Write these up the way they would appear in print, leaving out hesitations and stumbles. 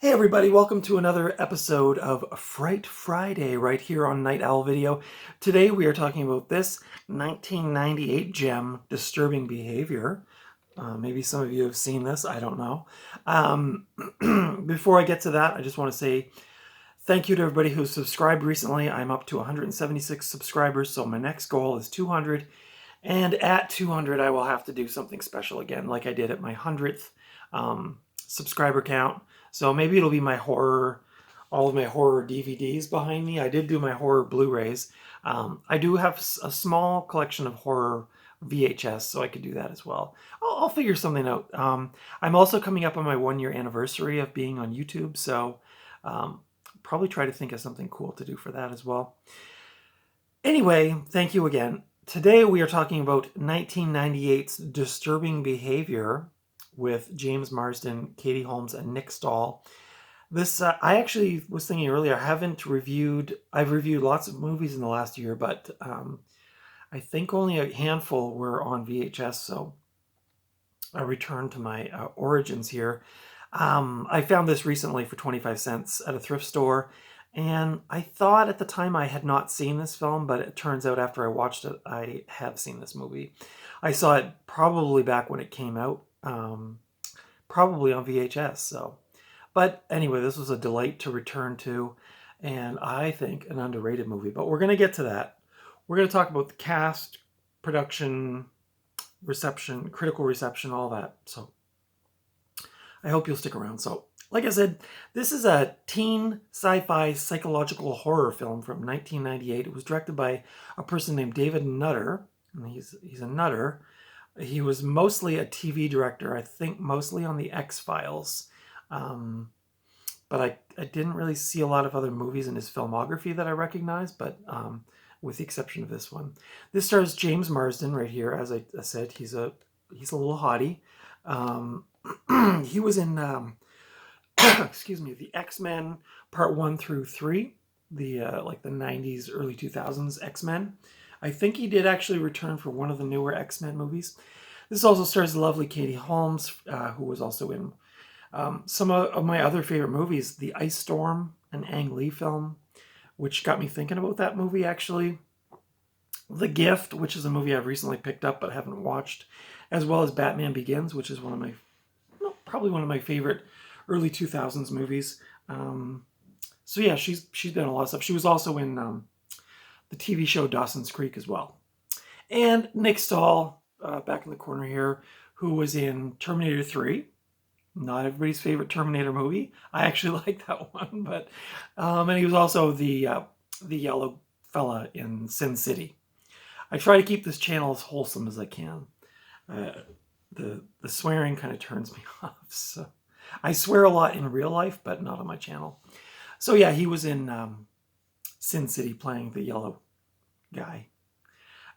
Hey everybody, welcome to another episode of Fright Friday right here on Night Owl Video. Today we are talking about this 1998 gem, Disturbing Behavior. Maybe some of you have seen this, I don't know. Before I get to that, I just want to say thank you to everybody who's subscribed recently. I'm up to 176 subscribers, so my next goal is 200. And at 200, I will have to do something special again, like I did at my 100th subscriber count. So maybe it'll be my horror, all of my horror DVDs behind me. I did do my horror Blu-rays. I do have a small collection of horror VHS, so I could do that as well. I'll figure something out. I'm also coming up on my 1-year anniversary of being on YouTube, so probably try to think of something cool to do for that as well. Anyway, thank you again. Today we are talking about 1998's Disturbing Behavior with James Marsden, Katie Holmes, and Nick Stahl. This, I actually was thinking earlier, I've reviewed lots of movies in the last year, but I think only a handful were on VHS, so I returned to my origins here. I found this recently for 25 cents at a thrift store, and I thought at the time I had not seen this film, but it turns out after I watched it, I have seen this movie. I saw it probably back when it came out, probably on VHS. So, but anyway, this was a delight to return to, and I think an underrated movie. But we're going to get to that. We're going to talk about the cast, production, reception, critical reception, all that. So I hope you'll stick around. So, like I said, this is a teen sci-fi psychological horror film from 1998. It was directed by a person named David Nutter, and he's a nutter. He was mostly a TV director, I think mostly on the X-Files. But I didn't really see a lot of other movies in his filmography that I recognize, but with the exception of this one. This stars James Marsden right here. As I said, he's a little hottie. He was in excuse me, the X-Men Part 1 through 3, the like the 90s, early 2000s X-Men. I think he did actually return for one of the newer X-Men movies. This also stars the lovely Katie Holmes, who was also in some of my other favorite movies, The Ice Storm, an Ang Lee film, which got me thinking about that movie actually. The Gift, which is a movie I've recently picked up but haven't watched, as well as Batman Begins, which is probably one of my favorite early 2000s movies. So yeah, she's been in a lot of stuff. She was also in the TV show Dawson's Creek as well. And Nick Stahl, back in the corner here, who was in Terminator 3. Not everybody's favorite Terminator movie. I actually like that one, but and he was also the yellow fella in Sin City. I try to keep this channel as wholesome as I can. The swearing kind of turns me off, so I swear a lot in real life, but not on my channel. So yeah, he was in Sin City playing the yellow guy.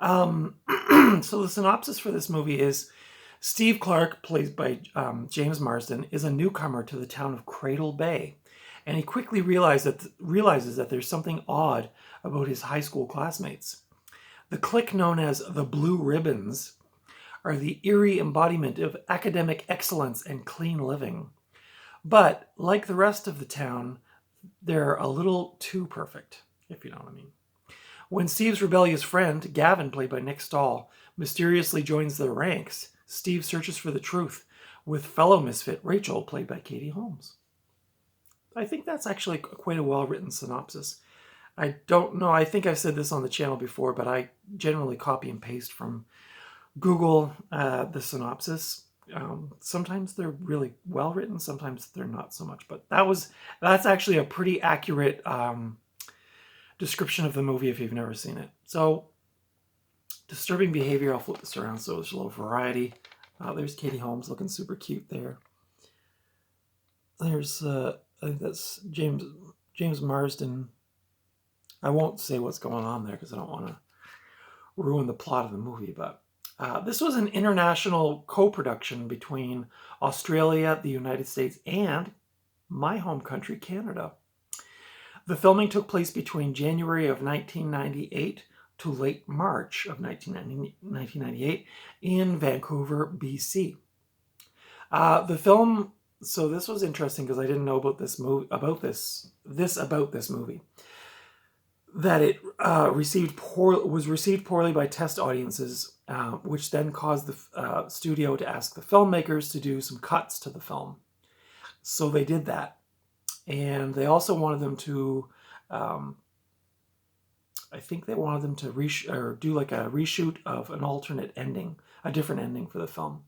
So the synopsis for this movie is Steve Clark, played by James Marsden, is a newcomer to the town of Cradle Bay, and he quickly realizes that there's something odd about his high school classmates. The clique known as the Blue Ribbons are the eerie embodiment of academic excellence and clean living. But like the rest of the town, they're a little too perfect, if you know what I mean. When Steve's rebellious friend, Gavin, played by Nick Stahl, mysteriously joins their ranks, Steve searches for the truth with fellow misfit Rachel, played by Katie Holmes. I think that's actually quite a well-written synopsis. I don't know, I think I've said this on the channel before, but I generally copy and paste from Google the synopsis. Sometimes they're really well written, sometimes they're not so much, but that's actually a pretty accurate description of the movie if you've never seen it. So, Disturbing Behavior, I'll flip this around so there's a little variety. There's Katie Holmes looking super cute there. There's I think that's James Marsden. I won't say what's going on there because I don't want to ruin the plot of the movie, but this was an international co-production between Australia, the United States, and my home country, Canada. The filming took place between January of 1998 to late March of 1998 in Vancouver, BC. The So this was interesting because I didn't know about this movie, about this movie, that it was received poorly by test audiences, which then caused the studio to ask the filmmakers to do some cuts to the film. So they did that, and they also wanted them to, I think they wanted them to do like a reshoot of an alternate ending, a different ending for the film.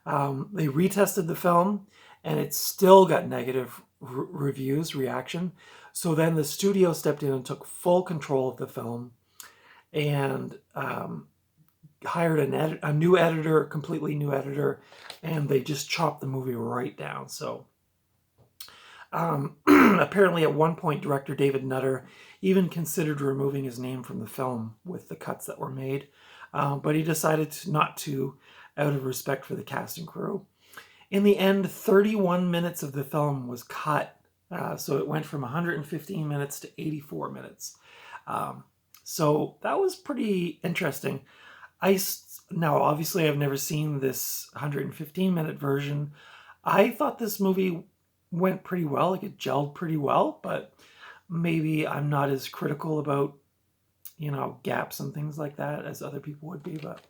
They retested the film, and it still got negative reaction. So then the studio stepped in and took full control of the film, and hired a new editor, a completely new editor, and they just chopped the movie right down. So apparently at one point, director David Nutter even considered removing his name from the film with the cuts that were made, but he decided not to, out of respect for the cast and crew. In the end, 31 minutes of the film was cut, so it went from 115 minutes to 84 minutes. So that was pretty interesting. Now, obviously, I've never seen this 115-minute version. I thought this movie went pretty well, like it gelled pretty well, but maybe I'm not as critical about, gaps and things like that as other people would be, but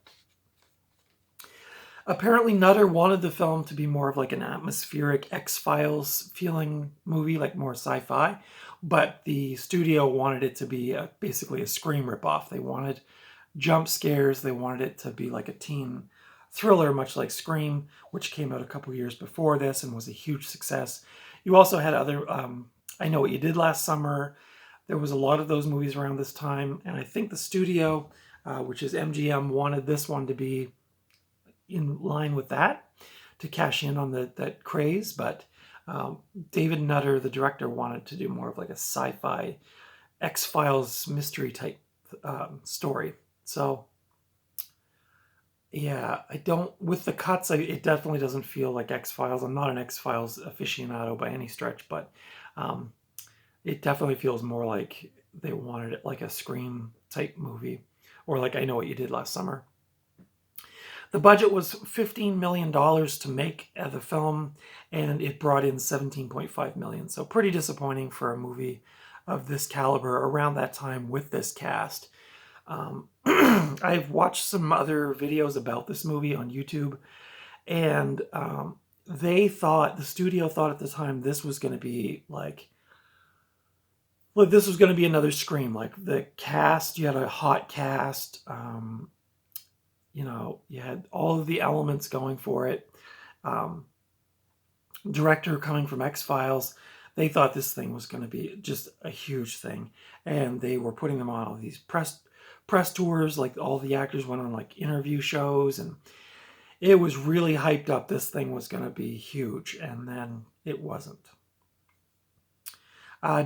apparently Nutter wanted the film to be more of like an atmospheric X-Files feeling movie, like more sci-fi, but the studio wanted it to be basically a Scream ripoff. They wanted jump scares. They wanted it to be like a teen thriller, much like Scream, which came out a couple years before this and was a huge success. You also had other, I Know What You Did Last Summer. There was a lot of those movies around this time, and I think the studio, which is MGM, wanted this one to be in line with that, to cash in on that craze, but David Nutter, the director, wanted to do more of like a sci-fi X-Files mystery type story. So yeah, with the cuts, it definitely doesn't feel like X-Files. I'm not an X-Files aficionado by any stretch, but it definitely feels more like they wanted it like a Scream type movie, or like I Know What You Did Last Summer. The budget was $15 million to make the film, and it brought in $17.5 million. So pretty disappointing for a movie of this caliber around that time with this cast. I've watched some other videos about this movie on YouTube, and the studio thought at the time this was going to be this was going to be another Scream. Like the cast, you had a hot cast. You had all of the elements going for it. Director coming from X-Files. They thought this thing was going to be just a huge thing, and they were putting them on all these press tours. Like all the actors went on like interview shows, and it was really hyped up. This thing was going to be huge, and then it wasn't.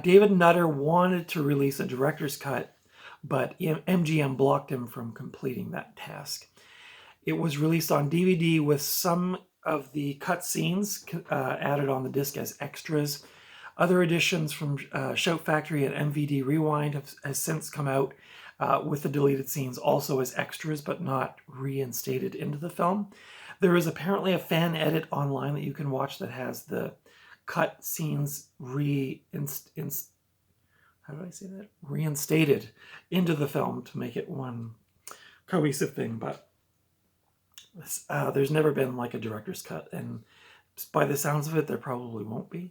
David Nutter wanted to release a director's cut, but MGM blocked him from completing that task. It was released on DVD with some of the cut scenes added on the disc as extras. Other editions from Shout Factory and MVD Rewind has since come out with the deleted scenes also as extras, but not reinstated into the film. There is apparently a fan edit online that you can watch that has the cut scenes reinstated into the film to make it one cohesive thing, but there's never been like a director's cut, and by the sounds of it, there probably won't be.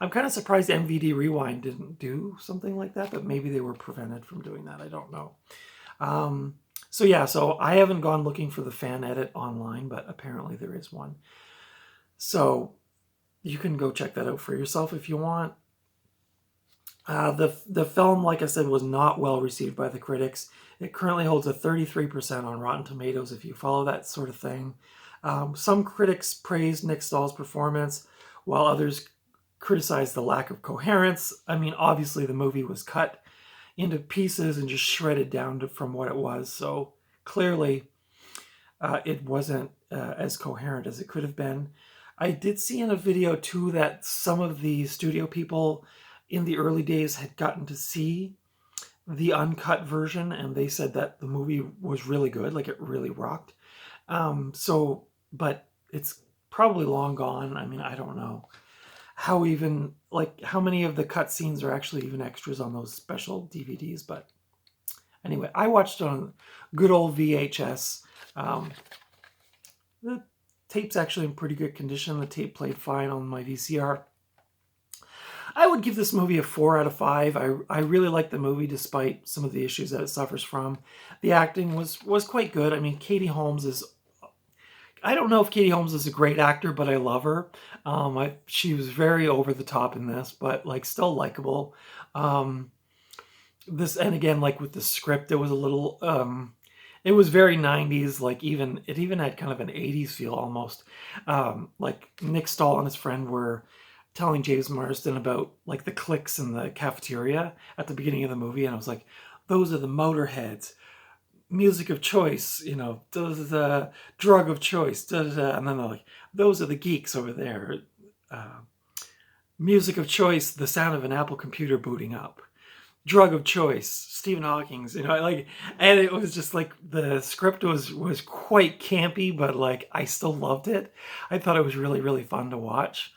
I'm kind of surprised MVD Rewind didn't do something like that, but maybe they were prevented from doing that. I don't know. So I haven't gone looking for the fan edit online, but apparently there is one. So you can go check that out for yourself if you want. The film, like I said, was not well received by the critics. It currently holds a 33% on Rotten Tomatoes if you follow that sort of thing. Some critics praised Nick Stahl's performance, while others criticized the lack of coherence. I mean, obviously the movie was cut into pieces and just shredded down from what it was, so clearly it wasn't as coherent as it could have been. I did see in a video too that some of the studio people in the early days had gotten to see the uncut version, and they said that the movie was really good, like it really rocked. But it's probably long gone. I mean, I don't know how many of the cutscenes are actually even extras on those special DVDs. But anyway, I watched it on good old VHS. The tape's actually in pretty good condition. The tape played fine on my VCR. I would give this movie a 4 out of 5. I really like the movie despite some of the issues that it suffers from. The acting was quite good. I mean, Katie Holmes is... I don't know if Katie Holmes is a great actor, but I love her. She was very over the top in this, but like still likable. This, and again, like with the script, it was a little... it was very 90s, like it even had kind of an 80s feel almost. Like Nick Stahl and his friend were telling James Marsden about like the cliques in the cafeteria at the beginning of the movie, and I was like, those are the Motorheads, music of choice, you know, those are the drug of choice, da, da, da. And then they're like, those are the geeks over there. Music of choice, the sound of an Apple computer booting up. Drug of choice, Stephen Hawking's, you know, like, and it was just like the script was quite campy, but like I still loved it. I thought it was really, really fun to watch.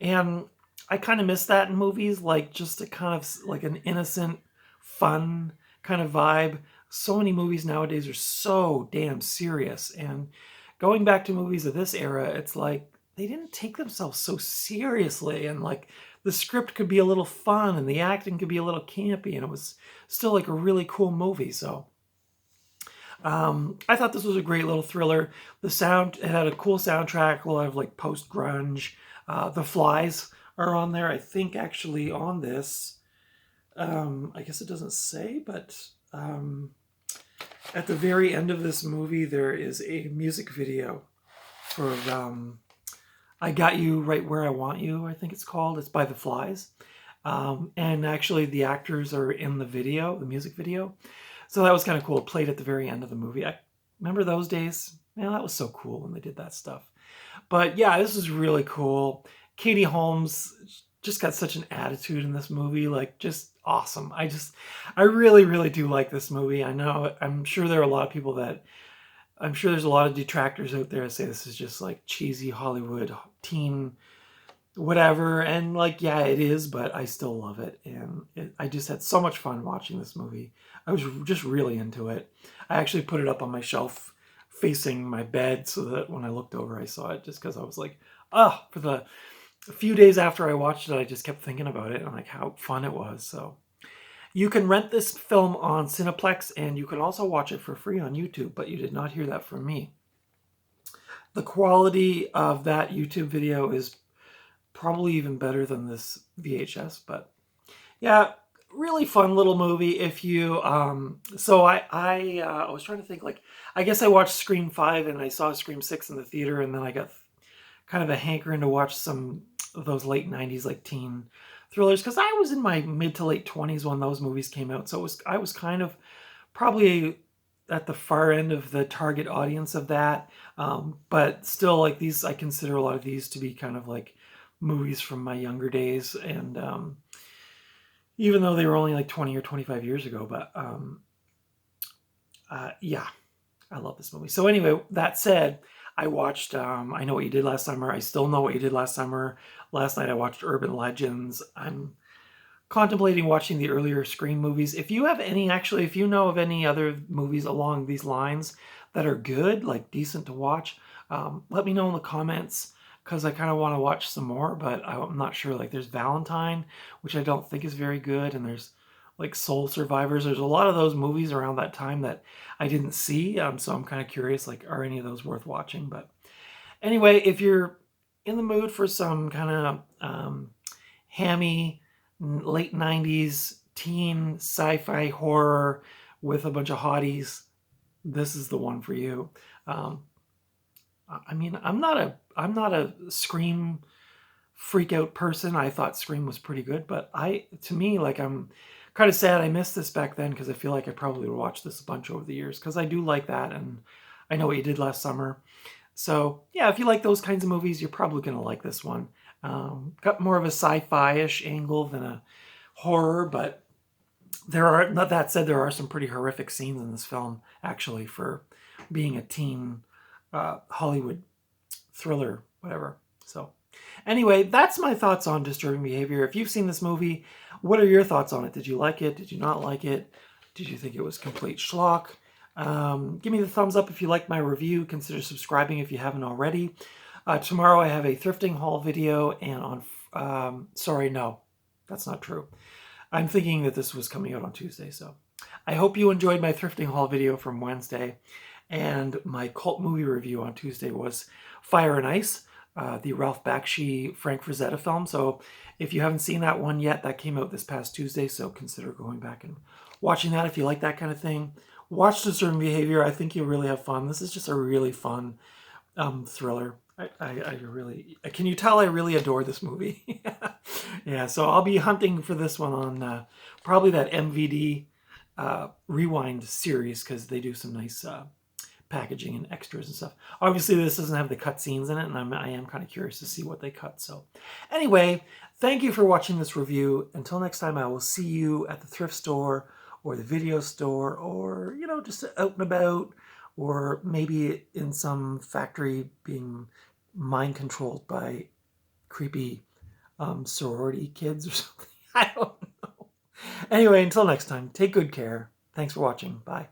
And I kind of miss that in movies, like just a kind of like an innocent, fun kind of vibe. So many movies nowadays are so damn serious. And going back to movies of this era, it's like they didn't take themselves so seriously. And like the script could be a little fun and the acting could be a little campy. And it was still like a really cool movie. So I thought this was a great little thriller. It had a cool soundtrack, a lot of like post-grunge. The Flies are on there. I think actually on this, I guess it doesn't say, but at the very end of this movie, there is a music video for I Got You Right Where I Want You, I think it's called. It's by The Flies. And actually the actors are in the video, the music video. So that was kind of cool. It played at the very end of the movie. I remember those days. Man, that was so cool when they did that stuff. But yeah, this is really cool. Katie Holmes just got such an attitude in this movie, like just awesome. I really, really do like this movie. I'm sure there are a lot of people I'm sure there's a lot of detractors out there that say this is just like cheesy Hollywood teen whatever. And like, yeah, it is, but I still love it. And I just had so much fun watching this movie. I was just really into it. I actually put it up on my shelf facing my bed so that when I looked over, I saw it, just because I was like, for a few days after I watched it, I just kept thinking about it and like how fun it was. So you can rent this film on Cineplex, and you can also watch it for free on YouTube, but you did not hear that from me. The quality of that YouTube video is probably even better than this VHS, but yeah, really fun little movie. If you so I was trying to think, like, I guess I watched Scream 5 and I saw Scream 6 in the theater, and then I got kind of a hankering to watch some of those late 90s like teen thrillers, because I was in my mid to late 20s when those movies came out. So I was kind of probably at the far end of the target audience of that. But still, like, these, I consider a lot of these to be kind of like movies from my younger days. And even though they were only like 20 or 25 years ago, but yeah, I love this movie. So anyway, that said, I watched I Know What You Did Last Summer. I Still Know What You Did Last Summer. Last night I watched Urban Legends. I'm contemplating watching the earlier Scream movies. If you have any, actually, if you know of any other movies along these lines that are good, like decent to watch, let me know in the comments, because I kind of want to watch some more, but I'm not sure. Like, there's Valentine, which I don't think is very good, and there's like Soul Survivors. There's a lot of those movies around that time that I didn't see, so I'm kind of curious, like, are any of those worth watching? But anyway, if you're in the mood for some kind of hammy late 90s teen sci-fi horror with a bunch of hotties, this is the one for you. I mean, I'm not a Scream freak out person. I thought Scream was pretty good, but to me, like, I'm kind of sad I missed this back then, because I feel like I probably would watch this a bunch over the years, because I do like that, and I Know What You Did Last Summer. So yeah, if you like those kinds of movies, you're probably going to like this one. Got more of a sci-fi-ish angle than a horror, but that said, there are some pretty horrific scenes in this film, actually, for being a teen Hollywood thriller whatever. So anyway, that's my thoughts on Disturbing Behavior. If you've seen this movie, what are your thoughts on it? Did you like it? Did you not like it? Did you think it was complete schlock? Give me the thumbs up if you liked my review. Consider subscribing if you haven't already. Tomorrow I have a thrifting haul video, and on, sorry, no, that's not true. I'm thinking that this was coming out on Tuesday, so I hope you enjoyed my thrifting haul video from Wednesday. And my cult movie review on Tuesday was Fire and Ice, the Ralph Bakshi, Frank Frazetta film. So if you haven't seen that one yet, that came out this past Tuesday, so consider going back and watching that if you like that kind of thing. Watch Disturbing Behavior. I think you'll really have fun. This is just a really fun thriller. I really, can you tell I really adore this movie? Yeah, so I'll be hunting for this one on probably that MVD Rewind series, because they do some nice packaging and extras and stuff. Obviously, this doesn't have the cut scenes in it, and I am kind of curious to see what they cut. So anyway, thank you for watching this review. Until next time, I will see you at the thrift store or the video store, or, you know, just out and about, or maybe in some factory being mind controlled by creepy sorority kids or something. I don't know. Anyway, until next time, take good care. Thanks for watching. Bye.